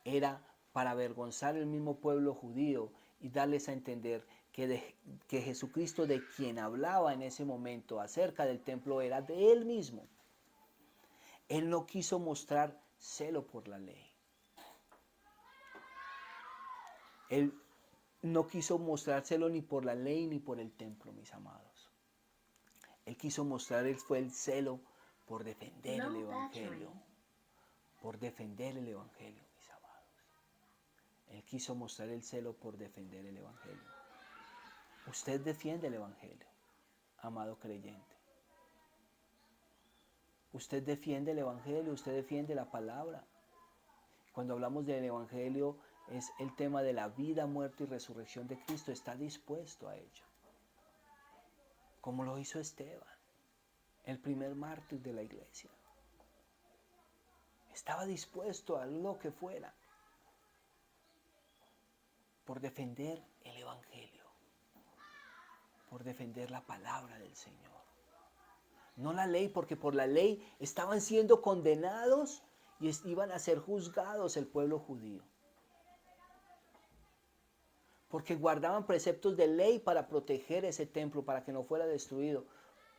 era para avergonzar el mismo pueblo judío y darles a entender que Jesucristo, de quien hablaba en ese momento acerca del templo, era de él mismo. Él no quiso mostrar celo por la ley. Él no quiso mostrárselo ni por la ley ni por el templo, mis amados. Él quiso mostrar, fue el celo por defender el Evangelio. Por defender el Evangelio, mis amados. Él quiso mostrar el celo por defender el Evangelio. Usted defiende el Evangelio, amado creyente. Usted defiende el Evangelio, usted defiende la palabra. Cuando hablamos del Evangelio, es el tema de la vida, muerte y resurrección de Cristo. Está dispuesto a ello, como lo hizo Esteban, el primer mártir de la iglesia. Estaba dispuesto a lo que fuera. por defender el Evangelio, por defender la palabra del Señor. No la ley, porque por la ley estaban siendo condenados y iban a ser juzgados el pueblo judío. Porque guardaban preceptos de ley para proteger ese templo, para que no fuera destruido.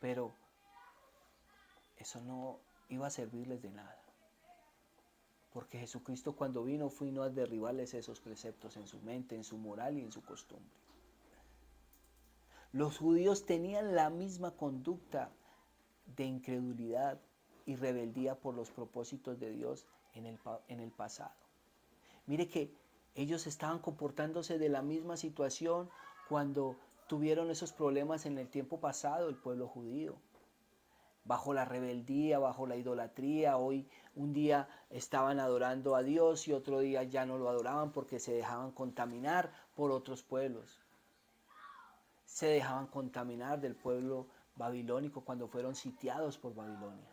Pero eso no iba a servirles de nada. Porque Jesucristo cuando vino a derribarles esos preceptos en su mente, en su moral y en su costumbre. Los judíos tenían la misma conducta de incredulidad y rebeldía por los propósitos de Dios en el pasado. Mire que ellos estaban comportándose de la misma situación cuando tuvieron esos problemas en el tiempo pasado, el pueblo judío. Bajo la rebeldía, bajo la idolatría, hoy un día estaban adorando a Dios y otro día ya no lo adoraban porque se dejaban contaminar por otros pueblos. Se dejaban contaminar del pueblo babilónico cuando fueron sitiados por Babilonia.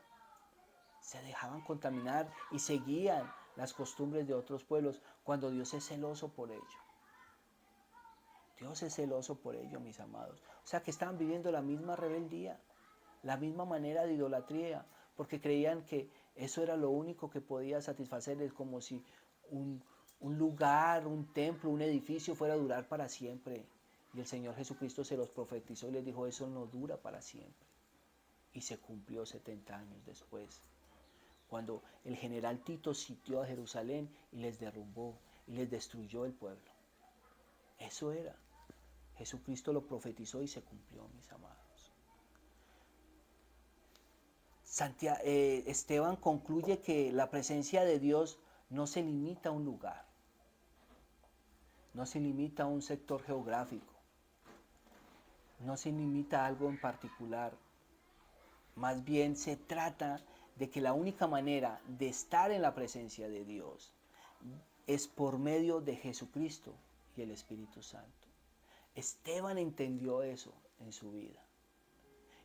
Se dejaban contaminar y seguían las costumbres de otros pueblos cuando Dios es celoso por ello. Dios es celoso por ello, mis amados. O sea que estaban viviendo la misma rebeldía, la misma manera de idolatría, porque creían que eso era lo único que podía satisfacerles, como si un lugar, un templo, un edificio fuera a durar para siempre. Y el Señor Jesucristo se los profetizó y les dijo, eso no dura para siempre. Y se cumplió 70 años después, cuando el general Tito sitió a Jerusalén y les derrumbó y les destruyó el pueblo. Eso era. Jesucristo lo profetizó y se cumplió, mis amados. Esteban concluye que la presencia de Dios no se limita a un lugar, no se limita a un sector geográfico, no se limita a algo en particular. Más bien se trata de que la única manera de estar en la presencia de Dios es por medio de Jesucristo y el Espíritu Santo. Esteban entendió eso en su vida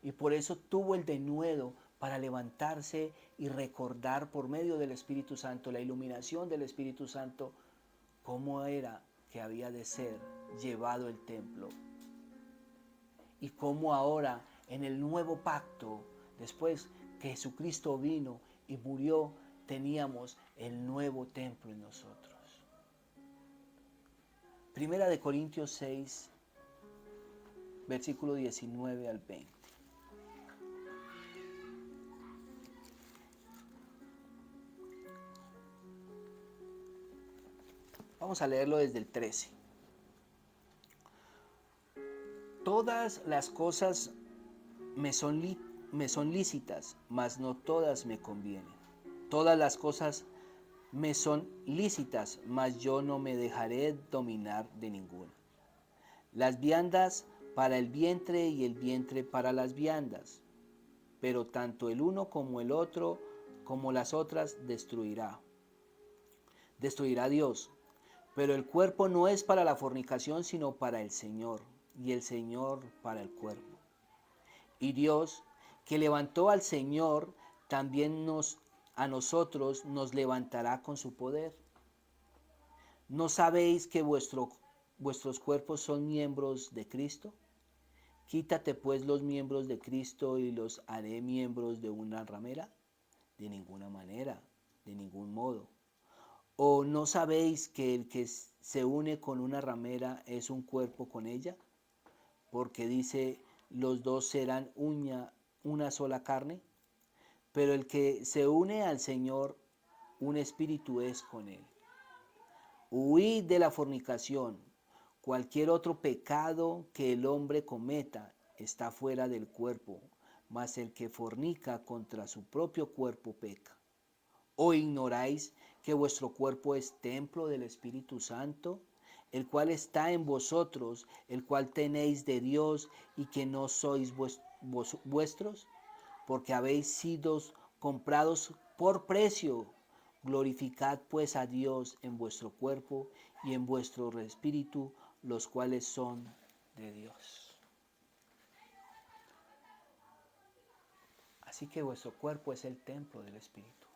y por eso tuvo el denuedo para levantarse y recordar por medio del Espíritu Santo, la iluminación del Espíritu Santo, cómo era que había de ser llevado el templo y cómo ahora en el nuevo pacto, después que Jesucristo vino y murió, teníamos el nuevo templo en nosotros. Primera de Corintios 6, versículo 19 al 20. Vamos a leerlo desde el 13. Todas las cosas me son lícitas, mas no todas me convienen. Todas las cosas me son lícitas, mas yo no me dejaré dominar de ninguna. Las viandas para el vientre y el vientre para las viandas, pero tanto el uno como el otro, como las otras, destruirá Dios. Pero el cuerpo no es para la fornicación, sino para el Señor, y el Señor para el cuerpo. Y Dios, que levantó al Señor, también a nosotros nos levantará con su poder. ¿No sabéis que vuestros cuerpos son miembros de Cristo? Quítate pues los miembros de Cristo y los haré miembros de una ramera. De ninguna manera, de ningún modo. ¿O no sabéis que el que se une con una ramera es un cuerpo con ella? Porque dice, los dos serán una sola carne. Pero el que se une al Señor, un espíritu es con él. Huid de la fornicación. Cualquier otro pecado que el hombre cometa está fuera del cuerpo, mas el que fornica contra su propio cuerpo peca. ¿O ignoráis que vuestro cuerpo es templo del Espíritu Santo, el cual está en vosotros, el cual tenéis de Dios y que no sois vuestros? Porque habéis sido comprados por precio. Glorificad pues a Dios en vuestro cuerpo y en vuestro espíritu, los cuales son de Dios. Así que vuestro cuerpo es el templo del Espíritu.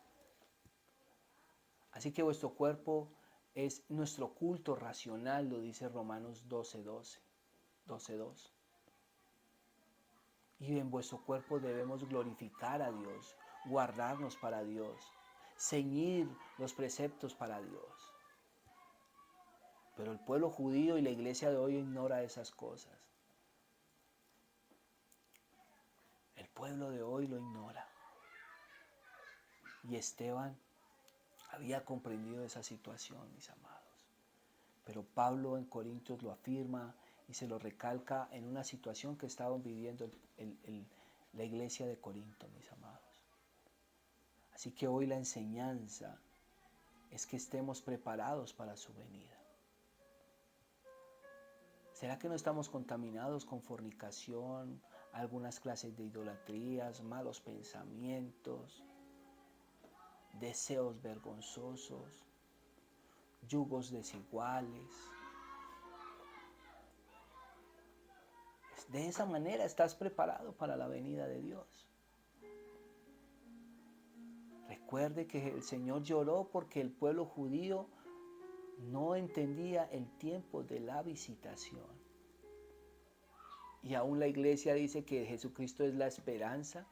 Así que vuestro cuerpo es nuestro culto racional, lo dice Romanos 12:2. Y en vuestro cuerpo debemos glorificar a Dios, guardarnos para Dios, ceñir los preceptos para Dios. Pero el pueblo judío y la iglesia de hoy ignora esas cosas. El pueblo de hoy lo ignora. Y Esteban había comprendido esa situación, mis amados. Pero Pablo en Corintios lo afirma y se lo recalca en una situación que estaban viviendo la iglesia de Corinto, mis amados. Así que hoy la enseñanza es que estemos preparados para su venida. ¿Será que no estamos contaminados con fornicación, algunas clases de idolatrías, malos pensamientos, deseos vergonzosos, yugos desiguales? De esa manera estás preparado para la venida de Dios. Recuerde que el Señor lloró porque el pueblo judío no entendía el tiempo de la visitación. Y aún la iglesia dice que Jesucristo es la esperanza,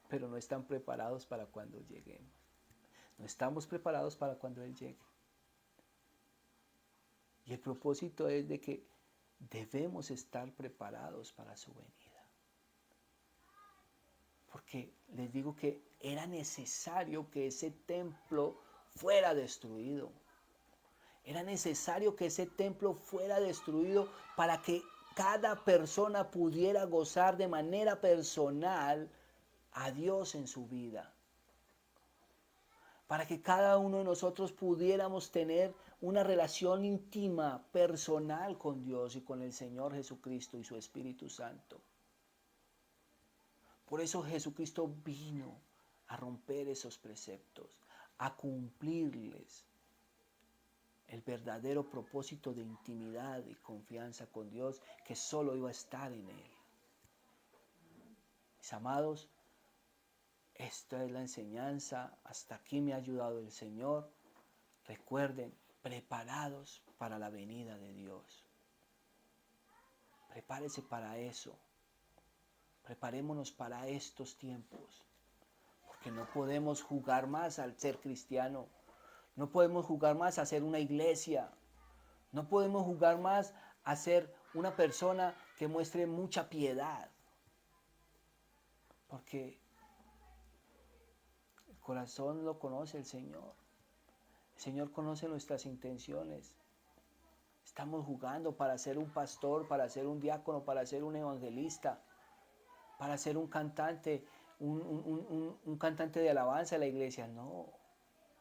pero no están preparados para cuando lleguemos. No estamos preparados para cuando Él llegue. Y el propósito es de que debemos estar preparados para su venida. Porque les digo que era necesario que ese templo fuera destruido. Era necesario que ese templo fuera destruido para que cada persona pudiera gozar de manera personal a Dios en su vida. Para que cada uno de nosotros pudiéramos tener una relación íntima, personal con Dios y con el Señor Jesucristo y su Espíritu Santo. Por eso Jesucristo vino a romper esos preceptos, a cumplirles el verdadero propósito de intimidad y confianza con Dios que solo iba a estar en Él. Mis amados, esta es la enseñanza, hasta aquí me ha ayudado el Señor. Recuerden, preparados para la venida de Dios. Prepárese para eso. Preparémonos para estos tiempos, porque no podemos jugar más al ser cristiano. No podemos jugar más a ser una iglesia. No podemos jugar más a ser una persona que muestre mucha piedad. Porque el corazón lo conoce el Señor. El Señor conoce nuestras intenciones. Estamos jugando para ser un pastor, para ser un diácono, para ser un evangelista, para ser un cantante, un cantante de alabanza de la iglesia. No,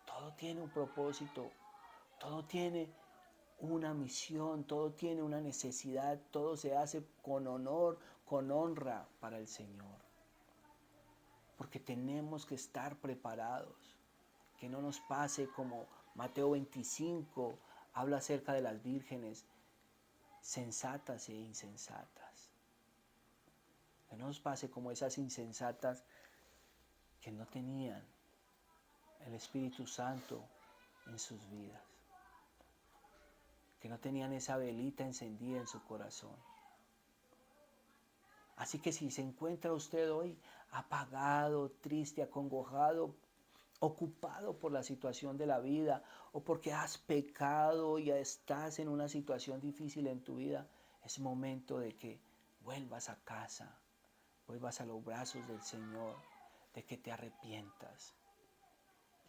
todo tiene un propósito, todo tiene una misión, todo tiene una necesidad, todo se hace con honor, con honra para el Señor. Porque tenemos que estar preparados, que no nos pase como Mateo 25 habla acerca de las vírgenes sensatas e insensatas. Que no nos pase como esas insensatas que no tenían el Espíritu Santo en sus vidas, que no tenían esa velita encendida en su corazón. Así que si se encuentra usted hoy apagado, triste, acongojado, ocupado por la situación de la vida o porque has pecado y ya estás en una situación difícil en tu vida, es momento de que vuelvas a casa, vuelvas a los brazos del Señor, de que te arrepientas,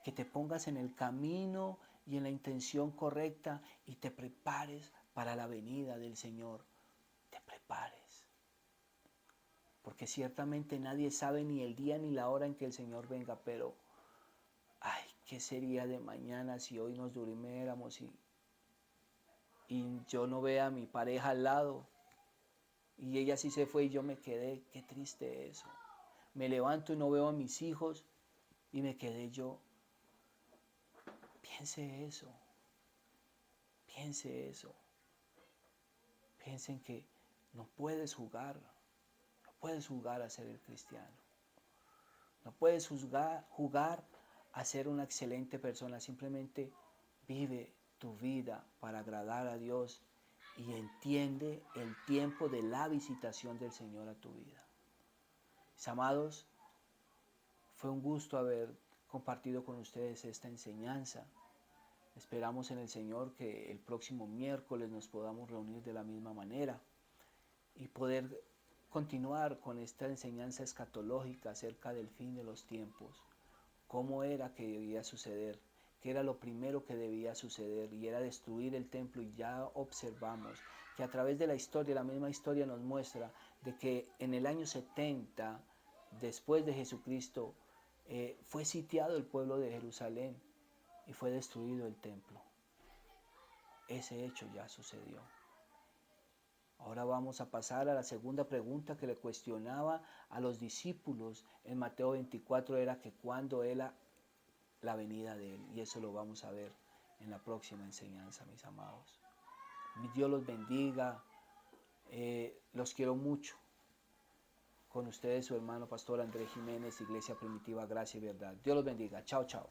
que te pongas en el camino y en la intención correcta y te prepares para la venida del Señor. Te prepares. Porque ciertamente nadie sabe ni el día ni la hora en que el Señor venga, pero ay, ¿qué sería de mañana si hoy nos durmiéramos y yo no vea a mi pareja al lado y ella sí se fue y yo me quedé? Qué triste eso. Me levanto y no veo a mis hijos y me quedé yo. Piense eso. Piense eso. Piensen que no puedes jugar. No puedes jugar a ser el cristiano. No puedes jugar a ser una excelente persona. Simplemente vive tu vida para agradar a Dios y entiende el tiempo de la visitación del Señor a tu vida. Mis amados, fue un gusto haber compartido con ustedes esta enseñanza. Esperamos en el Señor que el próximo miércoles nos podamos reunir de la misma manera y poder continuar con esta enseñanza escatológica acerca del fin de los tiempos, cómo era que debía suceder, qué era lo primero que debía suceder, y era destruir el templo. Y ya observamos que a través de la historia, la misma historia nos muestra de que en el año 70 después de Jesucristo fue sitiado el pueblo de Jerusalén y fue destruido el templo. Ese hecho ya sucedió. Ahora vamos a pasar a la segunda pregunta que le cuestionaba a los discípulos en Mateo 24, era que cuándo era la venida de Él. Y eso lo vamos a ver en la próxima enseñanza, mis amados. Dios los bendiga. Los quiero mucho. Con ustedes su hermano pastor Andrés Jiménez, Iglesia Primitiva Gracia y Verdad. Dios los bendiga. Chao, chao.